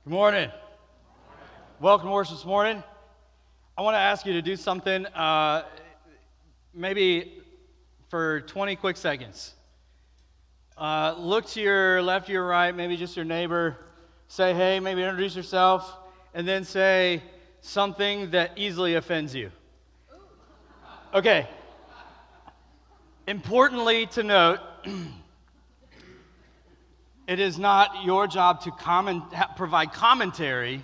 Good morning. Welcome to worship this morning. I want to ask you to do something, maybe for 20 quick seconds. Look to your left, to your right, maybe just your neighbor. Say hey, maybe introduce yourself, and then say something that easily offends you. Okay. Importantly to note, it is not your job to provide commentary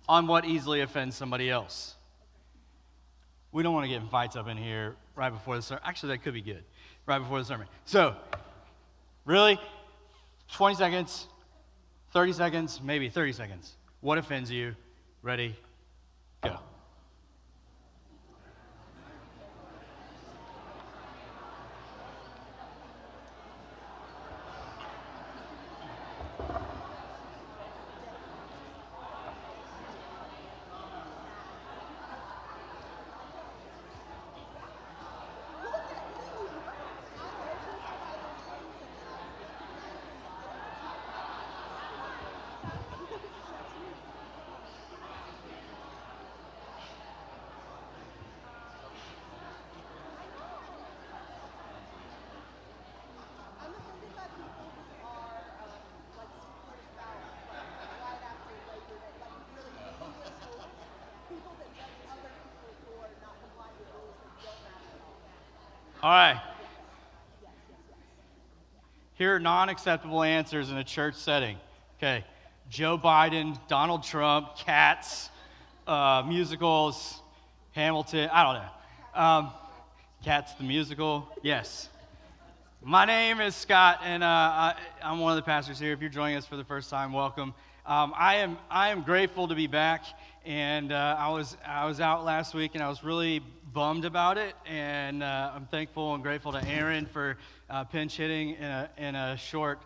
on what easily offends somebody else. We don't want to get in fights up in here right before the sermon. Actually, that could be good, right before the sermon. So, really, 20 seconds, 30 seconds, maybe 30 seconds. What offends you? Ready, go. All right. Here are non-acceptable answers in a church setting. Okay. Joe Biden, Donald Trump, cats, musicals, Hamilton. I don't know. Cats the musical. Yes. My name is Scott, and I'm one of the pastors here. If you're joining us for the first time, welcome. I am grateful to be back, and I was out last week, and I was really bummed about it, and I'm thankful and grateful to Aaron for pinch hitting in a short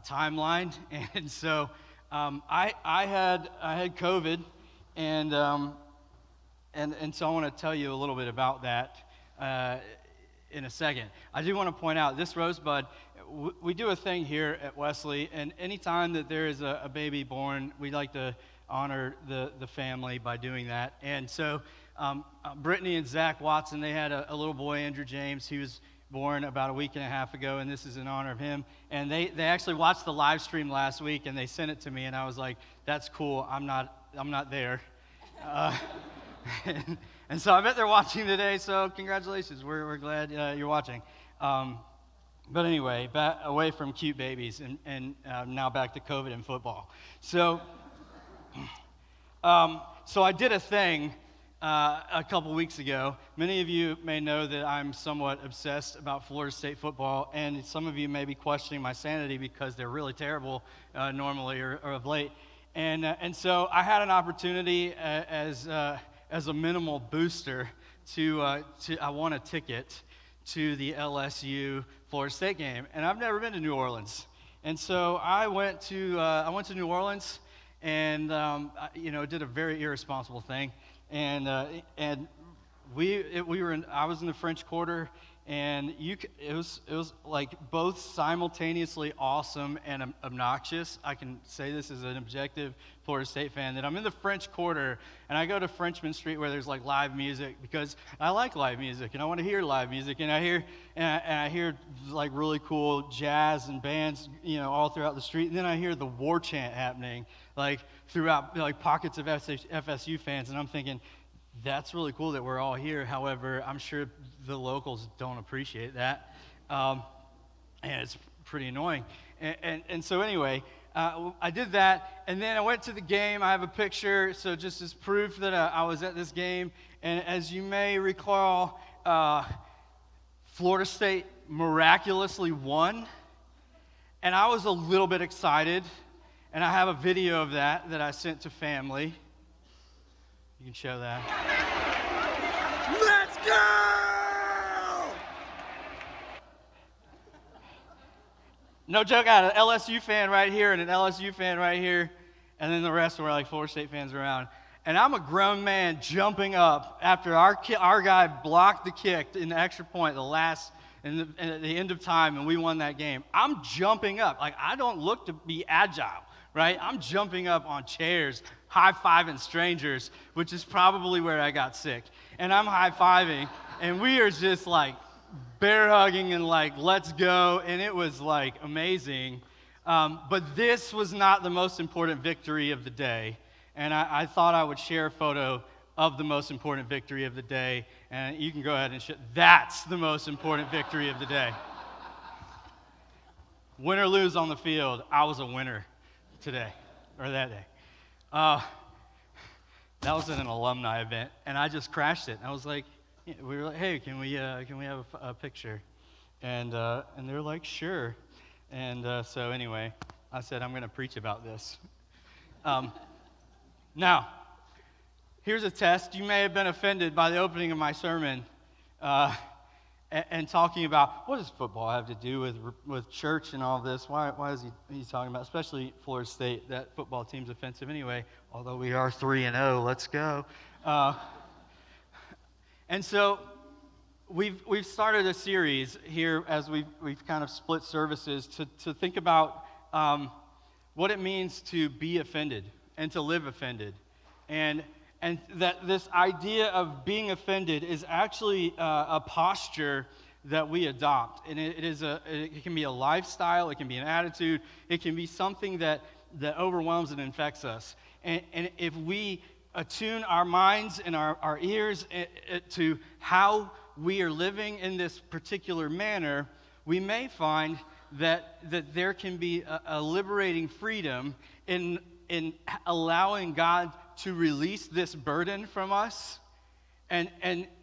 timeline. And so I had COVID, and so I want to tell you a little bit about that in a second. I do want to point out this rosebud. We do a thing here at Wesley, and anytime that there is a baby born, we like to honor the family by doing that. And so Brittany and Zach Watson, they had a little boy, Andrew James. He was born about a week and a half ago, and this is in honor of him. And they actually watched the live stream last week, and they sent it to me, and I was like, "That's cool. I'm not there." And so I bet they're watching today. So congratulations. We're glad you're watching. But anyway, back away from cute babies, and now back to COVID and football. So I did a thing a couple weeks ago. Many of you may know that I'm somewhat obsessed about Florida State football, and some of you may be questioning my sanity because they're really terrible normally or of late. And so I had an opportunity as a minimal booster to I won a ticket to the LSU Florida State game, and I've never been to New Orleans, and so I went to New Orleans, and did a very irresponsible thing, and I was in the French Quarter, and it was like both simultaneously awesome and obnoxious. I can say this as an objective Florida State fan, that I'm in the French Quarter, and I go to Frenchman Street where there's like live music because I like live music and I want to hear live music, and I hear like really cool jazz and bands, all throughout the street, and then I hear the war chant happening like throughout like pockets of FSU fans, and I'm thinking, that's really cool that we're all here. However, I'm sure the locals don't appreciate that, and it's pretty annoying. And so anyway, I did that, and then I went to the game. I have a picture, so just as proof that I was at this game. And as you may recall, Florida State miraculously won, and I was a little bit excited, and I have a video of that I sent to family. You can show that. Let's go! No joke, I had an LSU fan right here and an LSU fan right here, and then the rest were like Florida State fans around. And I'm a grown man jumping up after our guy blocked the kick in the extra point at the end of time, and we won that game. I'm jumping up. Like, I don't look to be agile, right? I'm jumping up on chairs, high-fiving strangers, which is probably where I got sick. And I'm high-fiving, and we are just like bear hugging and like, let's go. And it was like amazing. But this was not the most important victory of the day. And I thought I would share a photo of the most important victory of the day. And you can go ahead and that's the most important victory of the day. Win or lose on the field, I was a winner today, or that day. That was at an alumni event, and I just crashed it. I was like, we were like, hey, can we have a picture? And they were like, sure. And so anyway, I said, I'm going to preach about this. Now, here's a test. You may have been offended by the opening of my sermon and talking about, what does football have to do with church and all this? Why is he talking about, especially Florida State, that football team's offensive anyway, although we are 3-0, let's go. And so we've started a series here as we've kind of split services to think about what it means to be offended and to live offended. And that this idea of being offended is actually a posture that we adopt. And it can be a lifestyle, it can be an attitude, it can be something that overwhelms and infects us. And if we attune our minds and our ears to how we are living in this particular manner, we may find that there can be a liberating freedom in allowing God to release this burden from us and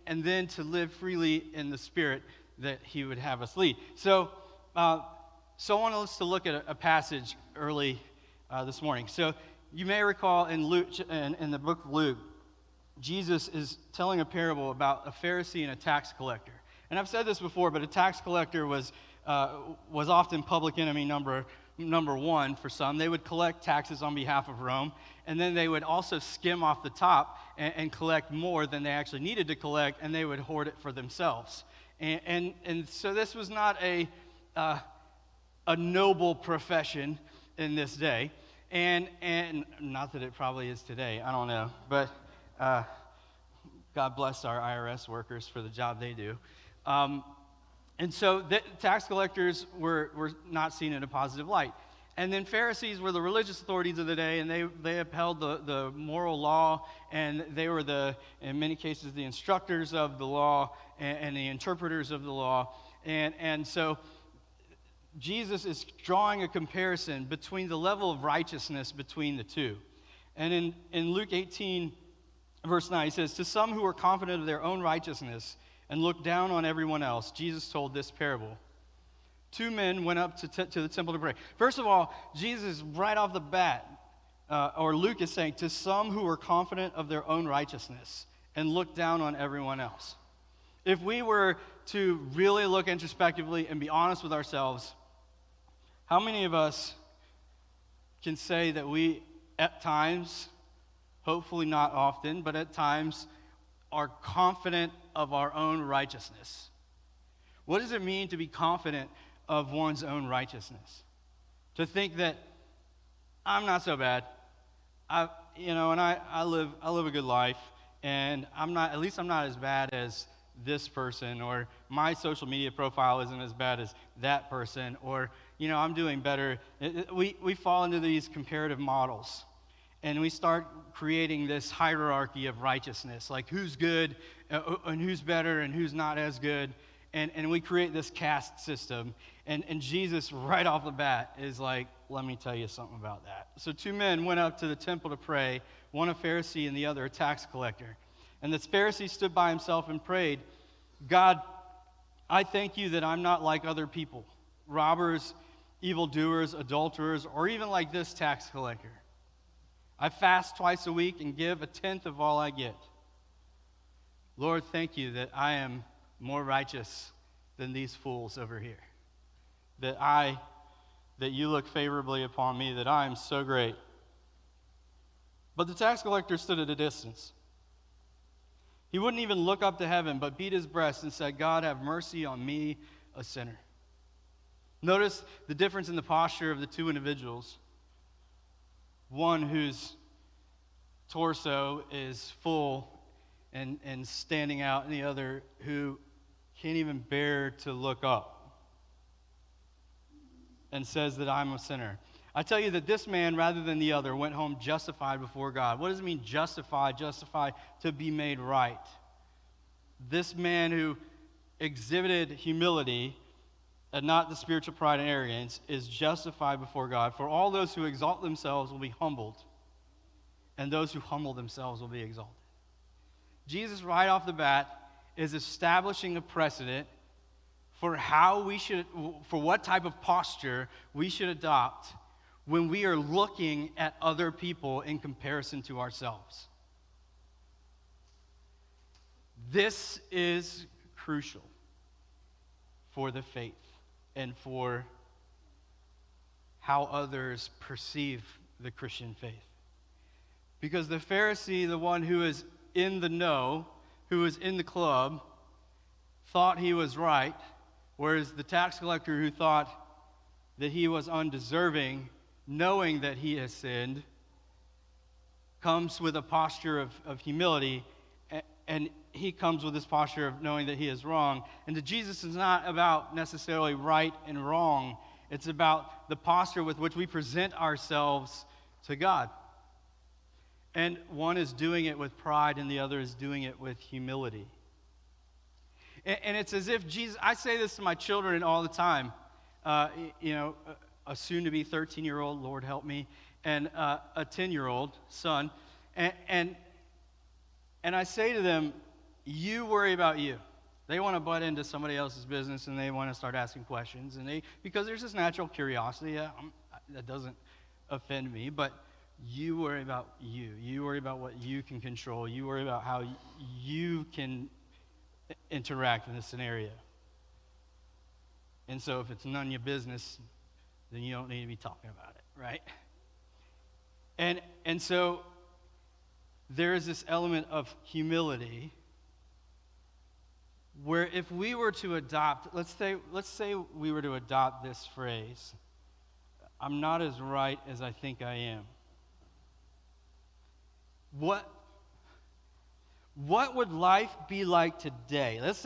then to live freely in the Spirit that He would have us lead. So I want us to look at a passage early this morning. So you may recall in Luke, in the book of Luke, Jesus is telling a parable about a Pharisee and a tax collector. And I've said this before, but a tax collector was often public enemy number one for some. They would collect taxes on behalf of Rome, and then they would also skim off the top and collect more than they actually needed to collect, and they would hoard it for themselves. And so this was not a noble profession in this day. And not that it probably is today, I don't know. But God bless our IRS workers for the job they do. And so tax collectors were not seen in a positive light. And then Pharisees were the religious authorities of the day, and they upheld the moral law, and they were in many cases, the instructors of the law and the interpreters of the law. And so Jesus is drawing a comparison between the level of righteousness between the two. And in Luke 18, verse 9, he says, "To some who are confident of their own righteousness and look down on everyone else, Jesus told this parable. 2 men went up to the temple to pray." First of all, Jesus, right off the bat, or Luke is saying, to some who are confident of their own righteousness and look down on everyone else. If we were to really look introspectively and be honest with ourselves, how many of us can say that we, at times, hopefully not often, but at times, are confident of our own righteousness? What does it mean to be confident of one's own righteousness? To think that I'm not so bad, I live a good life, and I'm not as bad as this person, or my social media profile isn't as bad as that person, or I'm doing better. We fall into these comparative models, and we start creating this hierarchy of righteousness, like who's good and who's better and who's not as good, and we create this caste system. And Jesus, right off the bat, is like, let me tell you something about that. So 2 men went up to the temple to pray, one a Pharisee and the other a tax collector. And the Pharisee stood by himself and prayed, "God, I thank you that I'm not like other people, robbers, evildoers, adulterers, or even like this tax collector. I fast twice a week and give 1/10 of all I get. Lord, thank you that I am more righteous than these fools over here. That you look favorably upon me, that I am so great." But the tax collector stood at a distance. He wouldn't even look up to heaven, but beat his breast and said, "God, have mercy on me, a sinner." Notice the difference in the posture of the two individuals. one whose torso is full and standing out, and the other who can't even bear to look up and says that I'm a sinner. I tell you that this man, rather than the other, went home justified before God. What does it mean, justified? Justified, to be made right. This man who exhibited humility and not the spiritual pride and arrogance is justified before God. For all those who exalt themselves will be humbled, and those who humble themselves will be exalted. Jesus, right off the bat, is establishing a precedent for for what type of posture we should adopt when we are looking at other people in comparison to ourselves. This is crucial for the faith and for how others perceive the Christian faith. Because the Pharisee, the one who is in the know, who is in the club, thought he was right, whereas the tax collector who thought that he was undeserving, knowing that he has sinned, comes with a posture of humility, and he comes with this posture of knowing that he is wrong. And to Jesus, it's not about necessarily right and wrong. It's about the posture with which we present ourselves to God. And one is doing it with pride, and the other is doing it with humility. And it's as if Jesus, I say this to my children all the time, a soon-to-be 13-year-old, Lord help me, and a 10-year-old son, and I say to them, you worry about you. They want to butt into somebody else's business, and they want to start asking questions, because there's this natural curiosity that doesn't offend me, but you worry about you. You worry about what you can control. You worry about how you can interact in this scenario. And so if it's none of your business, then you don't need to be talking about it, right? And so there is this element of humility where if we were to adopt, let's say we were to adopt this phrase, I'm not as right as I think I am. What would life be like today? Let's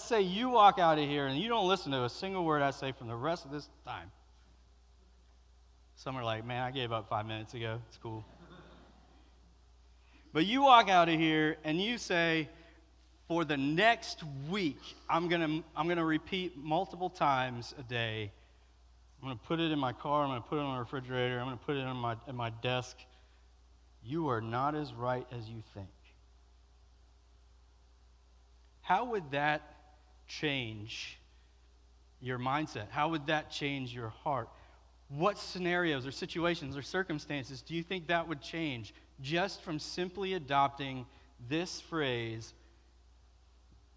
say you walk out of here and you don't listen to a single word I say from the rest of this time. Some are like, man, I gave up 5 minutes ago. It's cool. But you walk out of here and you say, for the next week, I'm gonna repeat multiple times a day. I'm gonna put it in my car. I'm gonna put it on the refrigerator. I'm gonna put it on my desk. You are not as right as you think. How would that change your mindset? How would that change your heart? What scenarios or situations or circumstances do you think that would change just from simply adopting this phrase,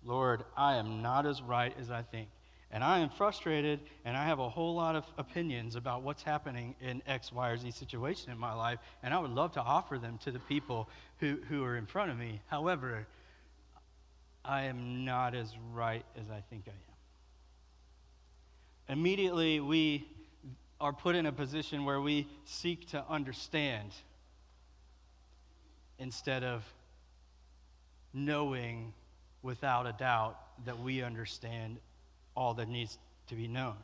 Lord, I am not as right as I think, and I am frustrated, and I have a whole lot of opinions about what's happening in X, Y, or Z situation in my life, and I would love to offer them to the people who are in front of me. However, I am not as right as I think I am. Immediately, we are put in a position where we seek to understand instead of knowing without a doubt that we understand all that needs to be known.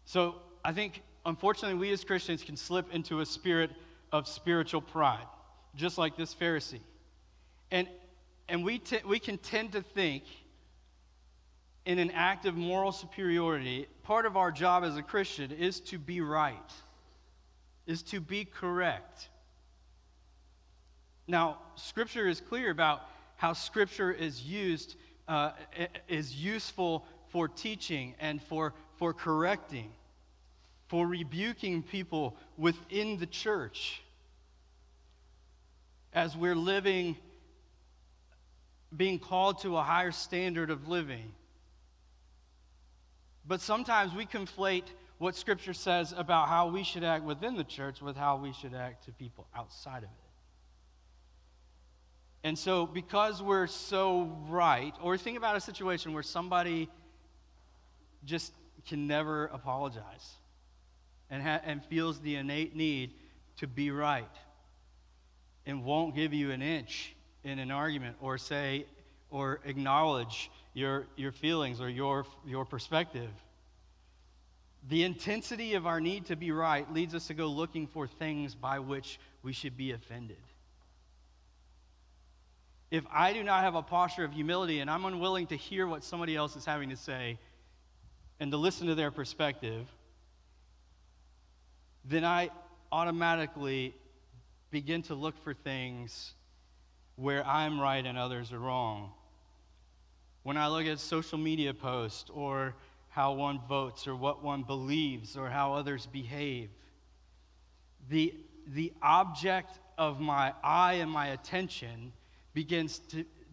So I think, unfortunately, we as Christians can slip into a spirit of spiritual pride, just like this Pharisee. And we can tend to think in an act of moral superiority, part of our job as a Christian is to be right, is to be correct. Now, Scripture is clear about how Scripture is useful for teaching and for correcting, for rebuking people within the church as we're being called to a higher standard of living. But sometimes we conflate what Scripture says about how we should act within the church with how we should act to people outside of it. And so because we're so right, or think about a situation where somebody just can never apologize and feels the innate need to be right and won't give you an inch in an argument or say or acknowledge your feelings or your perspective. The intensity of our need to be right leads us to go looking for things by which we should be offended. If I do not have a posture of humility and I'm unwilling to hear what somebody else is having to say and to listen to their perspective, then I automatically begin to look for things where I'm right and others are wrong. When I look at social media posts or how one votes or what one believes or how others behave, the object of my eye and my attention begins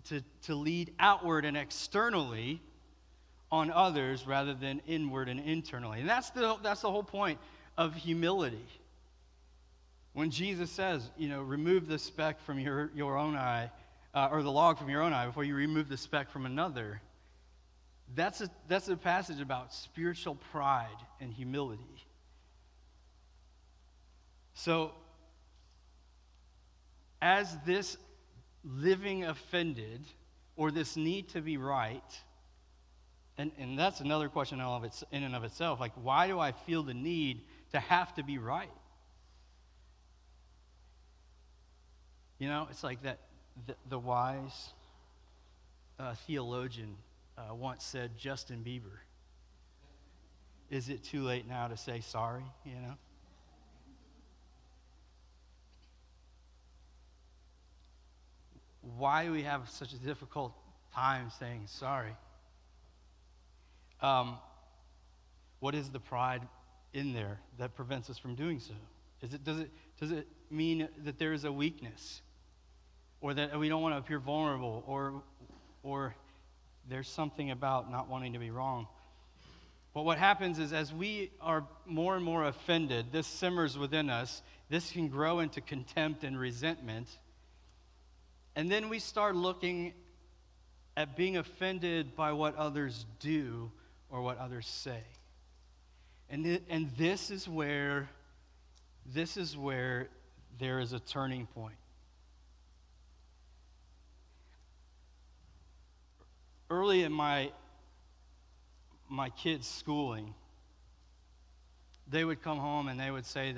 to lead outward and externally on others rather than inward and internally. And that's the whole point of humility. When Jesus says, remove the speck from your own eye, or the log from your own eye before you remove the speck from another, that's a passage about spiritual pride and humility. So, as this living offended, or this need to be right, and that's another question in and of itself, like, why do I feel the need to have to be right? It's like that the wise theologian once said, Justin Bieber, is it too late now to say sorry, Why do we have such a difficult time saying sorry? What is the pride in there that prevents us from doing so? Does it mean that there is a weakness, or that we don't want to appear vulnerable, or there's something about not wanting to be wrong? But what happens is, as we are more and more offended, this simmers within us. This can grow into contempt and resentment. And then we start looking at being offended by what others do or what others say. And this is where there is a turning point. Early in my kids' schooling, they would come home and they would say,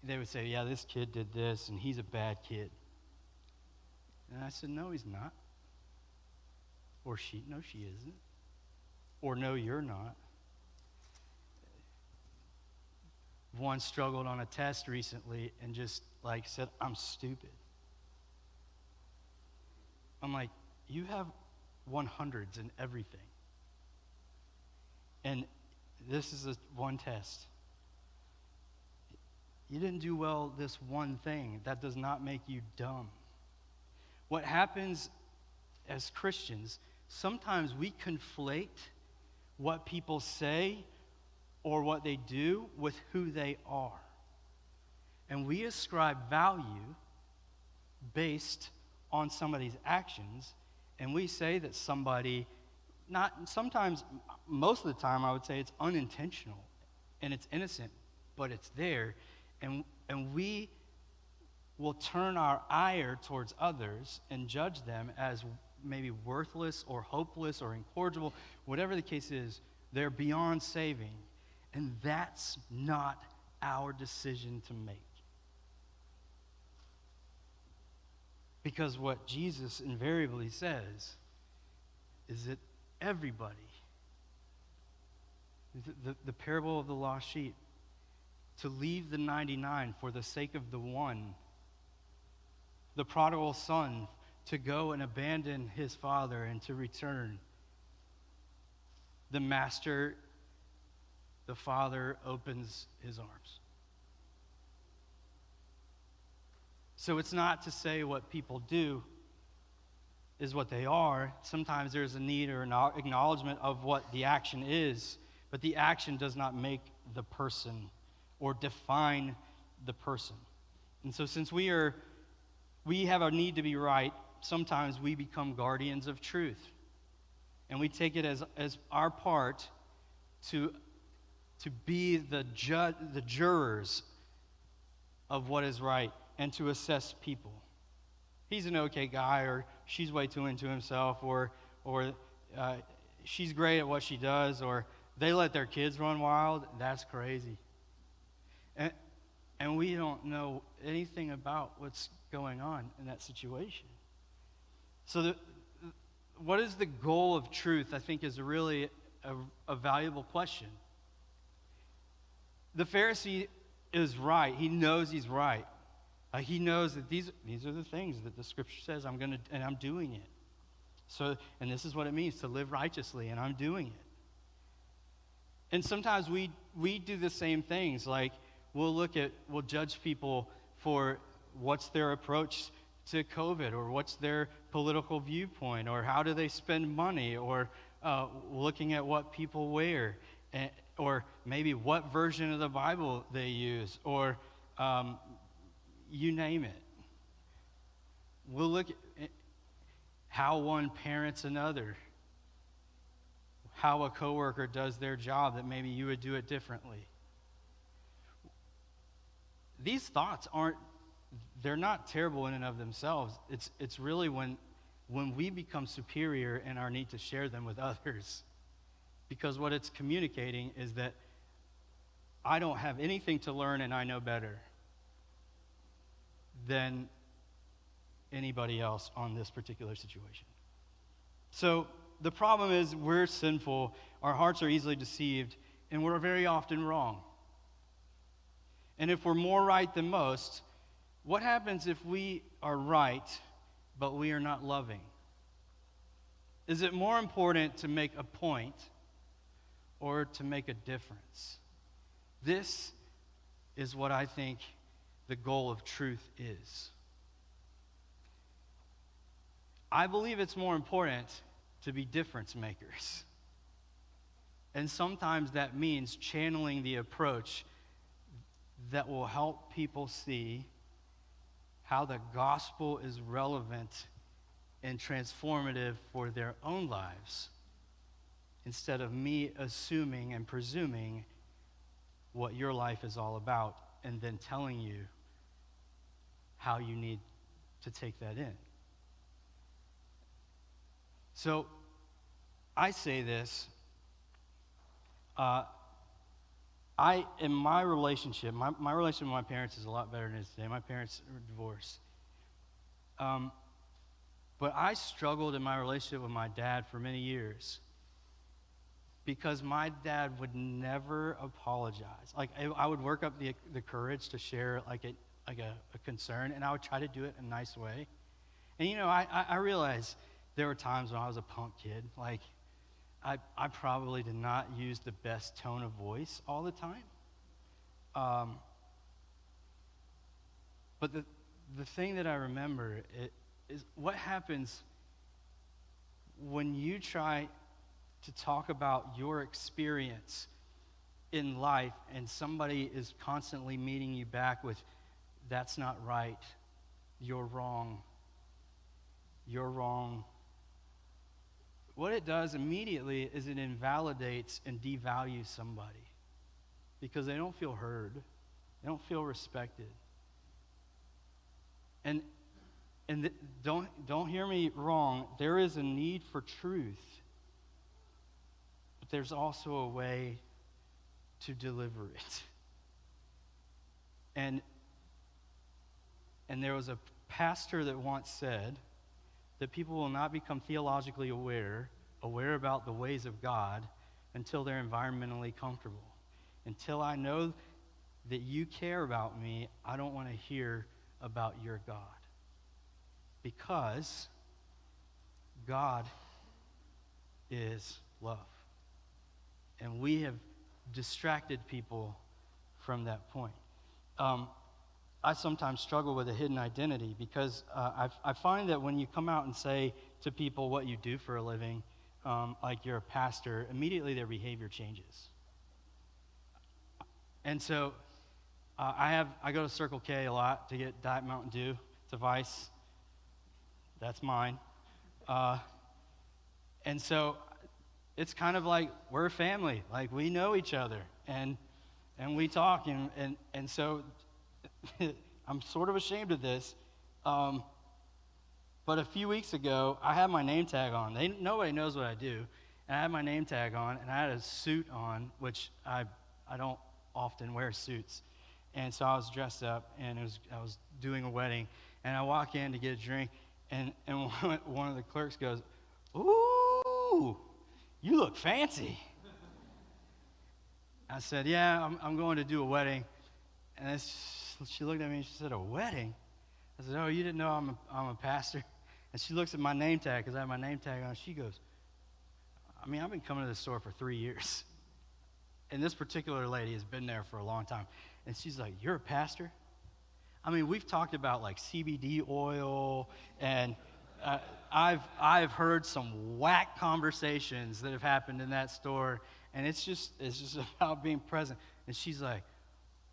yeah, this kid did this and he's a bad kid. And I said, no, he's not. Or no, she isn't. Or no, you're not. One struggled on a test recently and just said, I'm stupid. I'm like, you have 100s in everything. And this is one test. You didn't do well this one thing. That does not make you dumb. What happens as Christians, sometimes we conflate what people say or what they do with who they are. And we ascribe value based on somebody's actions, and we say that somebody, most of the time I would say it's unintentional and it's innocent, but it's there. And we will turn our ire towards others and judge them as maybe worthless or hopeless or incorrigible, whatever the case is. They're beyond saving, and that's not our decision to make. Because what Jesus invariably says is that everybody, the parable of the lost sheep, to leave the 99 for the sake of the one, the prodigal son, to go and abandon his father and to return. The master, the father, opens his arms. So it's not to say what people do is what they are. Sometimes there's a need or an acknowledgement of what the action is, but the action does not make the person or define the person. And so since we have a need to be right, sometimes we become guardians of truth. And we take it as our part to be the jurors of what is right and to assess people. He's an okay guy, or she's way too into himself, or she's great at what she does, or they let their kids run wild. That's crazy. And we don't know anything about what's going on in that situation. So what is the goal of truth, I think, is really a valuable question. The Pharisee is right. He knows he's right. He knows that these are the things that the Scripture says I'm doing it. So, and this is what it means to live righteously, and I'm doing it. And sometimes we do the same things. Like we'll judge people for what's their approach to COVID, or what's their political viewpoint, or how do they spend money, or looking at what people wear, or maybe what version of the Bible they use, or you name it. We'll look at how one parents another, how a coworker does their job that maybe you would do it differently. These thoughts they're not terrible in and of themselves. It's really when we become superior in our need to share them with others. Because what it's communicating is that I don't have anything to learn and I know better than anybody else on this particular situation. So the problem is we're sinful, our hearts are easily deceived, and we're very often wrong. And if we're more right than most, what happens if we are right, but we are not loving? Is it more important to make a point or to make a difference? This is what I think the goal of truth is. I believe it's more important to be difference makers. And sometimes that means channeling the approach that will help people see how the gospel is relevant and transformative for their own lives, instead of me assuming and presuming what your life is all about and then telling you how you need to take that in. So I say this, in my relationship, my relationship with my parents is a lot better than it is today. My parents were divorced. But I struggled in my relationship with my dad for many years because my dad would never apologize. Like, I would work up the courage to share like a concern, and I would try to do it in a nice way. And I realized there were times when I was a punk kid. Like, I probably did not use the best tone of voice all the time. But the thing that I remember is what happens when you try to talk about your experience in life and somebody is constantly meeting you back with, that's not right, you're wrong. What it does immediately is it invalidates and devalues somebody because they don't feel heard. They don't feel respected. And don't hear me wrong. There is a need for truth. But there's also a way to deliver it. And there was a pastor that once said that people will not become theologically aware about the ways of God until they're environmentally comfortable. Until I know that you care about me, I don't want to hear about your God. Because God is love. And we have distracted people from that point. I sometimes struggle with a hidden identity because I find that when you come out and say to people what you do for a living, like you're a pastor, immediately their behavior changes. And so I go to Circle K a lot to get Diet Mountain Dew. It's a vice. That's mine. And so it's kind of like we're a family. Like we know each other and we talk and so I'm sort of ashamed of this. But a few weeks ago, I had my name tag on. Nobody knows what I do. And I had my name tag on, and I had a suit on, which I don't often wear suits. And so I was dressed up, and I was doing a wedding. And I walk in to get a drink, and one of the clerks goes, "Ooh, you look fancy." I said, "Yeah, I'm going to do a wedding." And she looked at me and she said, "A wedding?" I said, "Oh, you didn't know I'm a pastor?" And she looks at my name tag, because I have my name tag on. She goes, "I mean, I've been coming to this store for 3 years. And this particular lady has been there for a long time." And she's like, "You're a pastor?" I mean, we've talked about like CBD oil, and I've heard some whack conversations that have happened in that store, and it's just about being present. And she's like,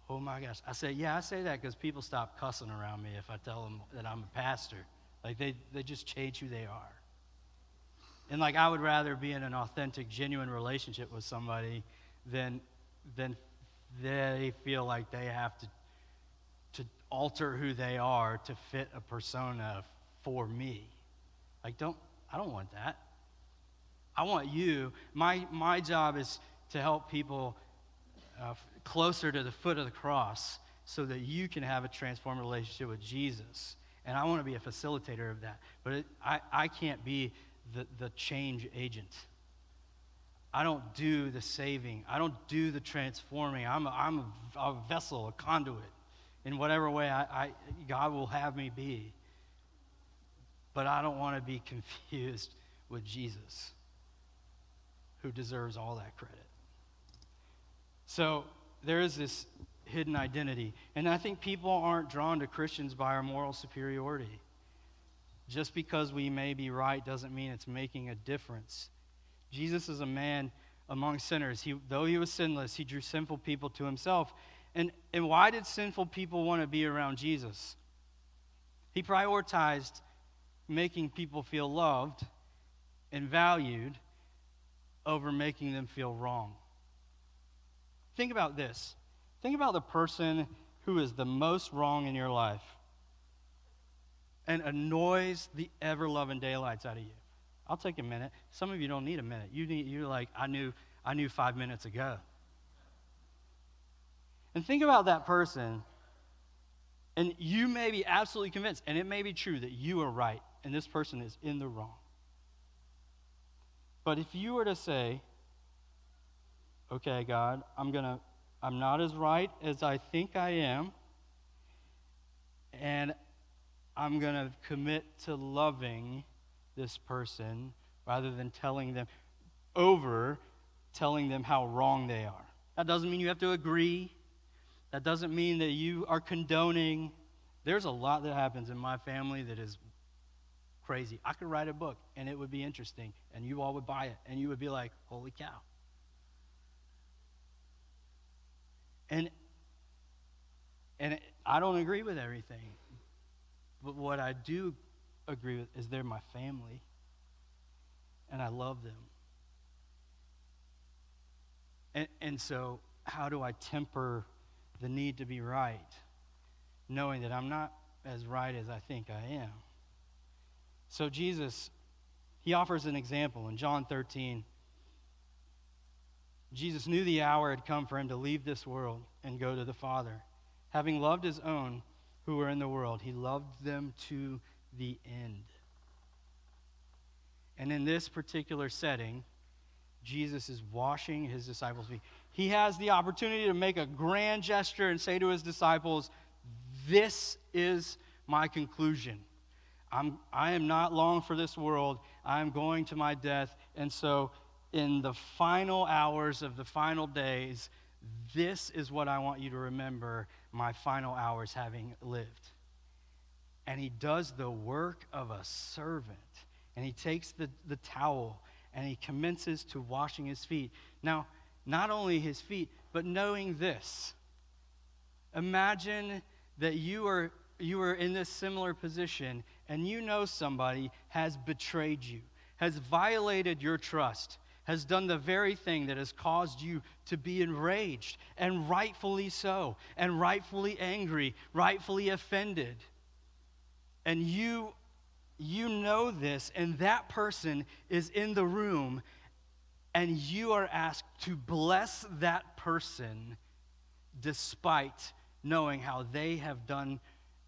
"Oh my gosh." I say, "Yeah, I say that because people stop cussing around me if I tell them that I'm a pastor. Like they just change who they are." And like, I would rather be in an authentic, genuine relationship with somebody than they feel like they have to alter who they are to fit a persona for me. Like, I don't want that. I want you. My job is to help people closer to the foot of the cross so that you can have a transformed relationship with Jesus. And I want to be a facilitator of that. But I can't be the change agent. I don't do the saving. I don't do the transforming. I'm a vessel, a conduit, in whatever way God will have me be. But I don't want to be confused with Jesus, who deserves all that credit. So there is this hidden identity. And I think people aren't drawn to Christians by our moral superiority. Just because we may be right doesn't mean it's making a difference. Jesus is a man among sinners. Though he was sinless, he drew sinful people to himself. And why did sinful people want to be around Jesus? He prioritized making people feel loved and valued over making them feel wrong. Think about this. Think about the person who is the most wrong in your life and annoys the ever-loving daylights out of you. I'll take a minute. Some of you don't need a minute. You're like, I knew 5 minutes ago. And think about that person, and you may be absolutely convinced, and it may be true that you are right, and this person is in the wrong. But if you were to say, "Okay, God, I'm not as right as I think I am, and I'm going to commit to loving this person rather than telling them how wrong they are." That doesn't mean you have to agree. That doesn't mean that you are condoning. There's a lot that happens in my family that is crazy. I could write a book, and it would be interesting, and you all would buy it, and you would be like, "Holy cow." And I don't agree with everything. But what I do agree with is they're my family, and I love them. And so how do I temper the need to be right, knowing that I'm not as right as I think I am? So Jesus, he offers an example in John 13. Jesus knew the hour had come for him to leave this world and go to the Father. Having loved his own who were in the world, he loved them to the end. And in this particular setting, Jesus is washing his disciples' feet. He has the opportunity to make a grand gesture and say to his disciples, "This is my conclusion. I am not long for this world. I am going to my death. And so in the final hours of the final days, this is what I want you to remember my final hours having lived." And he does the work of a servant. And he takes the towel and he commences to washing his feet. Now, not only his feet, but knowing this. Imagine that you are in this similar position and you know somebody has betrayed you, has violated your trust, has done the very thing that has caused you to be enraged, and rightfully so, and rightfully angry, rightfully offended. And you know this, and that person is in the room, and you are asked to bless that person despite knowing how they have done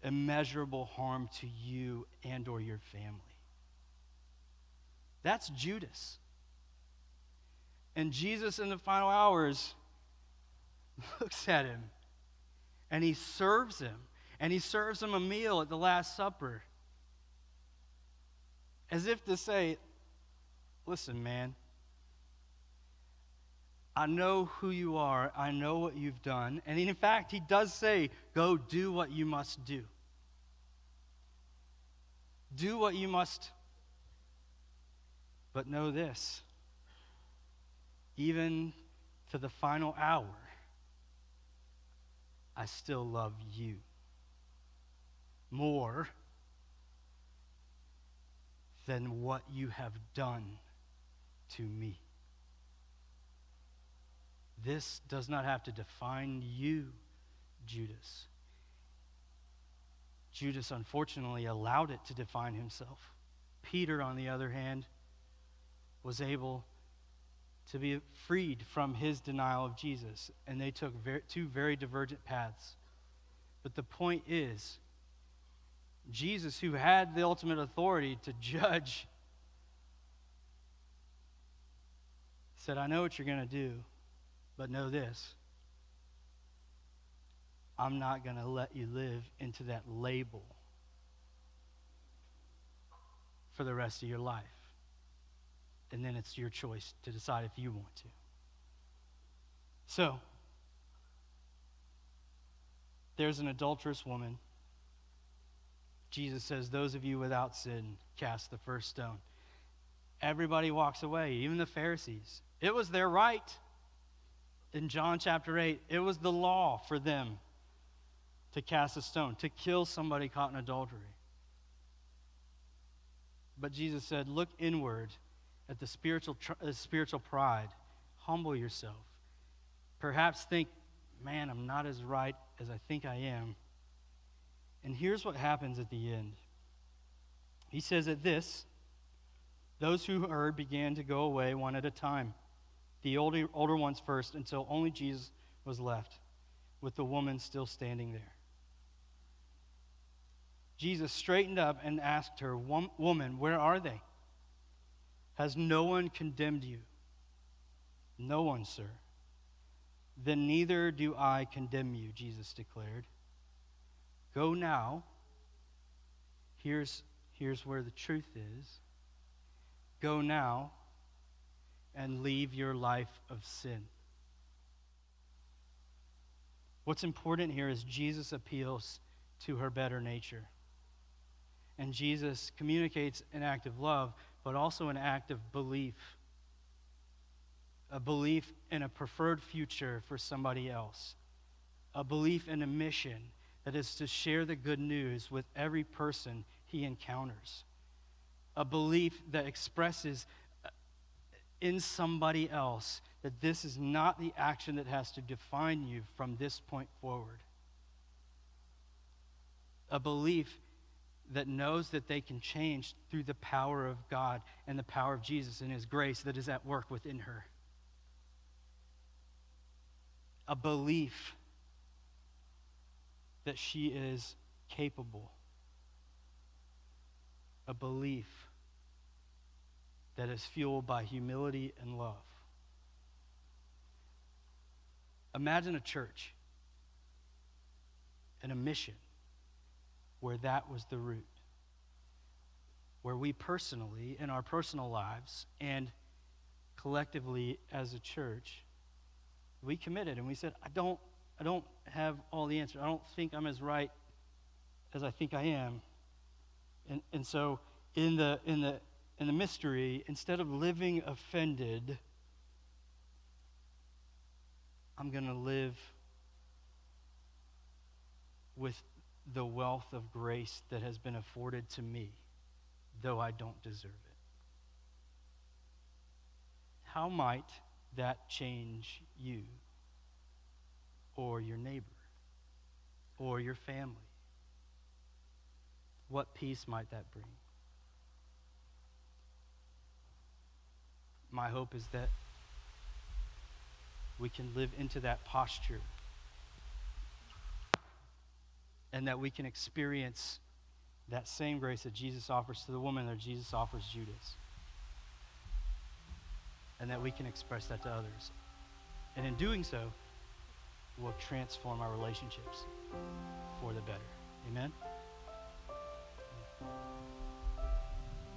immeasurable harm to you and or your family. That's Judas. And Jesus in the final hours looks at him and he serves him. And he serves him a meal at the Last Supper. As if to say, listen, man, I know who you are. I know what you've done. And in fact, he does say, go do what you must do. Do what you must. But know this. Even to the final hour, I still love you more than what you have done to me. This does not have to define you, Judas. Judas, unfortunately, allowed it to define himself. Peter, on the other hand, was able to be freed from his denial of Jesus. And they took two very divergent paths. But the point is, Jesus, who had the ultimate authority to judge, said, I know what you're going to do, but know this. I'm not going to let you live into that label for the rest of your life. And then it's your choice to decide if you want to. So, there's an adulterous woman. Jesus says, those of you without sin, cast the first stone. Everybody walks away, even the Pharisees. It was their right. In John chapter 8, it was the law for them to cast a stone, to kill somebody caught in adultery. But Jesus said, look inward at the spiritual pride. Humble yourself. Perhaps think, man, I'm not as right as I think I am. And here's what happens at the end. He says, at this, those who heard began to go away one at a time, the older ones first, until only Jesus was left, with the woman still standing there. Jesus straightened up and asked her, woman, where are they? Has no one condemned you? No one, sir. Then neither do I condemn you, Jesus declared. Go now. Here's where the truth is. Go now and leave your life of sin. What's important here is Jesus appeals to her better nature. And Jesus communicates an act of love, but also an act of belief. A belief in a preferred future for somebody else. A belief in a mission that is to share the good news with every person he encounters. A belief that expresses in somebody else that this is not the action that has to define you from this point forward. A belief that knows that they can change through the power of God and the power of Jesus and his grace that is at work within her. A belief that she is capable. A belief that is fueled by humility and love. Imagine a church and a mission where that was the root. Where we personally, in our personal lives, and collectively as a church, we committed and we said, I don't have all the answers. I don't think I'm as right as I think I am. And so in the mystery, instead of living offended, I'm going to live with the wealth of grace that has been afforded to me, though I don't deserve it. how might that change you or your neighbor or your family? What peace might that bring? My hope is that we can live into that posture and that we can experience that same grace that Jesus offers to the woman that Jesus offers Judas. And that we can express that to others. And in doing so, we'll transform our relationships for the better. Amen?